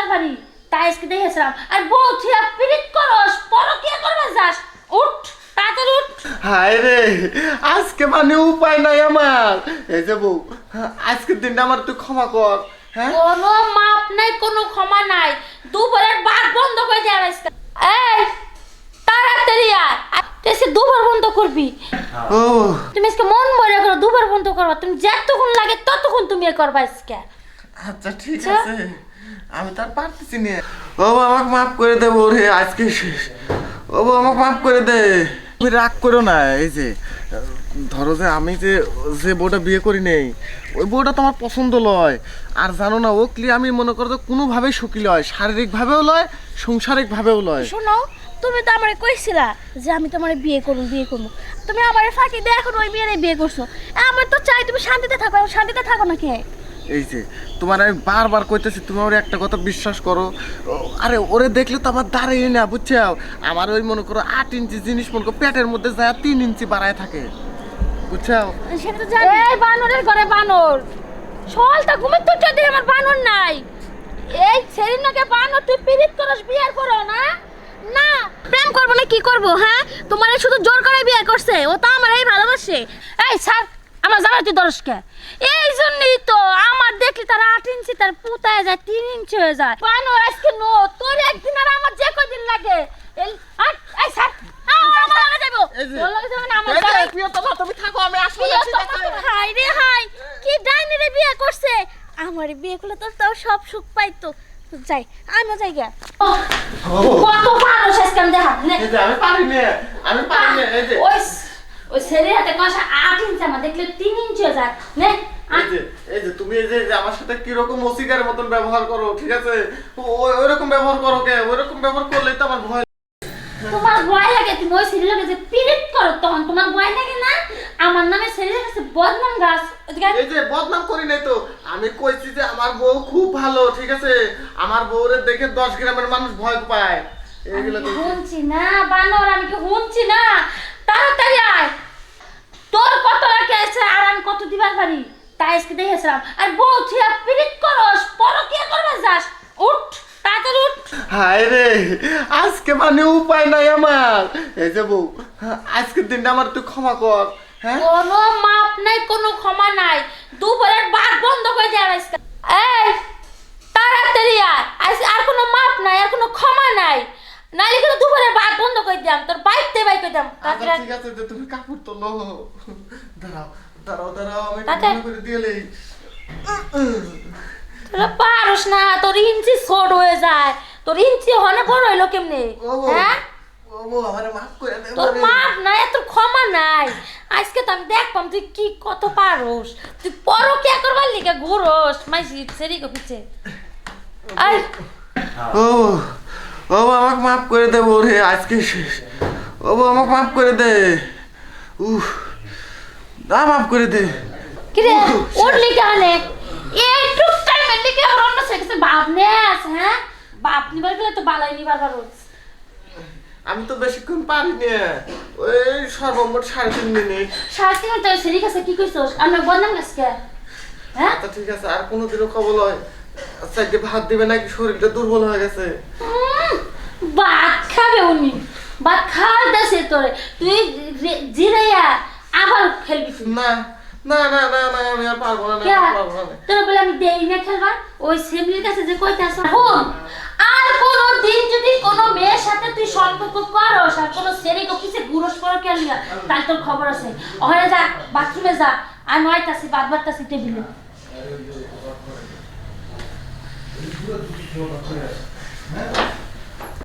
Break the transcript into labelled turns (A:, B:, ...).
A: দিবার পারি তাই আজকে দেখেছিলাম। আর বউ থিয়া পিরিত করস পরকিয়া করবে যাস, উঠ তাড়াতাড়ি উঠ।
B: হায় রে, আজকে মানে উপায় নাই আমার। এই যে বউ, আজকের দিনটা আমার তুই ক্ষমা কর। হ্যাঁ,
A: কোনো মাপ নাই, কোনো ক্ষমা নাই। দুপুরের ভাত বন্ধ করে দেওয়া আজকে। এই তাড়াতাড়ি আয়, তুই আজকে দুপুর বন্ধ করবি।
B: ও
A: তুমি আজকে মন ভরে করো, দুপুর বন্ধ করবা। তুমি যতক্ষণ লাগে ততক্ষণ তুমি এ করবা আজকে।
B: আচ্ছা ঠিক আছে, আমি তার পারতেছি না। ও বউ, আমাকে মাফ করে দে বউ রে, আজকে শেষ। ও বউ, আমাকে মাফ করে দে। তুমি রাগ করো না। এই যে ধরো যে আমি যে বউটা বিয়ে করি নেই, ওই বউটা তোমার পছন্দ লয়। আর জানো না, ওকলি আমি মনে করো যে কোনোভাবেই সুখী লয়, শারীরিকভাবেও লয়, সাংসারিকভাবেও লয়।
C: শোনো, তুমি তো আমারে কইছিলা যে আমি তোমারে বিয়ে করব। তুমি আমারে ফাঁকি দিয়ে এখন ওই মেয়েরে বিয়ে করছো। আমার তো চাই তুমি শান্তিতে থাকো। শান্তিতে থাকো না কে?
B: এই যে তোমার আমি বারবার কইতেছি, তুমি ওর একটা কথা বিশ্বাস করো। আরে ওরে দেখলে তো আমার দাঁড়াই না, বুঝছো? আমার ওই মনে করো 8 ইঞ্চি জিনিস মনে করো পেটের মধ্যে যায় 3 ইঞ্চি বাড়ায় থাকে, বুঝছো?
C: সেটা তো জানি।
A: এই বানরের ঘরে বানর, সকালটা ঘুমের তো যদি আমার বানর নাই। এই সেরিনাকে বানর তুই পিরিত করস বিয়ার করো না?
C: না, প্রেম করবো না কি করব? হ্যাঁ, তোমারে শুধু জোর করে বিয়ে করছে। ও তো আমারই ভালোবাসে।
A: এই স্যার, আমার জামাই তুই দরসকে। এই জন্যই তো আমার দেখলি তার 8 ইঞ্চি তার পুতায় যায় 3 ইঞ্চি হয়ে যায়। বানর আজকে নো, তোর একদিন আর আমার যে কদিন লাগে। এই স্যার, আমার লগে যাইবো।
B: এই যে,
A: তোর লগে যাবে না আমার
B: এই যে,
A: জামাই।
B: প্রিয়তমা, তুমি থাকো, আমি আসবো না, ঠিক আছে?
C: হাই রে হাই, কি ডাইনিরে বিয়ে করছে। আমার বিয়ে করলে তো তাও সব সুখ পাইতো। যাই, আমিও যাই গা।
A: কত পারো শেষ কাম দেখা নে।
B: এই যে আমি পারি না, আমি পারি না। এই যে
A: ওই ছেলের হাতে কষা 8 ইঞ্চি, আমার দেখলে 3 ইঞ্চি হয়ে যায়। নে
B: এই যে তুমি এই যে আমার সাথে কি রকম অসিকার মতন ব্যবহার করো, ঠিক আছে? ওই রকম ব্যবহার করো কে? ওই রকম ব্যবহার করলেই তো আমার ভয়।
A: তোমার ভয় লাগে, তুমি ওই ছেলের লগে যে পিরিত করো তখন তোমার ভয় লাগে না? আমার নামে ছেলের কাছে বদনাম গাছ।
B: এই যে বদনাম করি নাই তো, আমি কইছি যে আমার বউ খুব ভালো, ঠিক আছে? আমার বউরে দেখে 10 গ্রামের মানুষ ভয় পায়। এইগুলো তো
A: শুনছি না বানর, আমি কি শুনছি না? তাড়াতাড়ি আয়, তোর কত রাখে আছে আর আমি কত দিবার পারি তাই আজকে দেখেছিলাম। আর বউ থিয়া পিরিত করস পরকিয়া করবে যাস, উঠ তাড়াতাড়ি উঠ।
B: হায় রে, আজকে মানে উপায় নাই আমার। এই যে বউ, আজকের দিনটা আমার তুই ক্ষমা কর। হ্যাঁ,
A: কোনো মাপ নাই, কোনো ক্ষমা নাই। দুপুরের ভাত বন্ধ করে দেওয়া আজকে। এই তাড়াতাড়ি আয়, আজ আর কোনো মাপ নাই, আর কোনো ক্ষমা নাই। নাইলে কিন্তু দুপুরের ভাত বন্ধ করে দিলাম, তোর বাইতে বাই করে দিলাম।
B: আচ্ছা ঠিক আছে, যে তুমি কাপড় তোলো। দাঁড়াও দাঁড়াও দাঁড়াও, আমি
A: তাতে?
B: একটু করে দিলেই।
A: তোরা পারস না, তোর ইঞ্চি ছোট হয়ে যায়। তোর ইঞ্চি হনে বড় হইলো কেমনে?
B: ও বউ,
A: হ্যাঁ,
B: ও বউ, আমারে মাফ করে দে।
A: তোর মাপ নাই, তোর ক্ষমা নাই। আজকে তো আমি দেখবাম তুই কি কত পারস। তুই পরকিয়া করবার লিগে ঘুরস মাইসি সেরি গো পিছে। আয়
B: ও ও বউ, আমাকে মাফ করে দে বউ রে, আজকে শেষ। ও বউ, আমাকে মাফ করে দে। উফ, মাফ করে দে।
A: কিরে ওর লিগে আনে একটু টাইমের লিগে আর অন্য সেক্সে বাপ নে আছে। হ্যাঁ, বাপ নিবার গেলে তো বালাই নিবার পারস।
B: আমি তো বেশিক্ষণ পারি না, ওই সর্বমোট 3.5 মিনিট।
A: শাস্তি হতে সেরি কাছে কি কইছস? আমি বদনাম গাছকে। হ্যাঁ,
B: আচ্ছা ঠিক আছে, আর কোনোদিনও খবর হয়? আচ্ছা, একটু ভাত দিবে নাকি? শরীরটা দুর্বল হয়ে গেছে।
A: ভাত খাবে উনি, ভাত খাওয়ার দেশে তোরে। তুই জিরাইয়া আবার খেলবি তুই।
B: না না না না না, আমি আর পারবো না,
A: কে?
B: আমি আর পারবো না।
A: তোর বলে আমি দেই না খেলবার। ওই সেমলির কাছে যে কইতাছ শোন, আর কোনো দিন যদি কোনো মেয়ের সাথে তুই সম্পর্ক করস আর কোনো সেরে পিছে ঘুরস পর কে লিয়া, তাই তোর খবর আছে। ওখানে যা, বাথরুমে যা, আর নয়তাছি বাদ বাড়তাছি টেবিলে।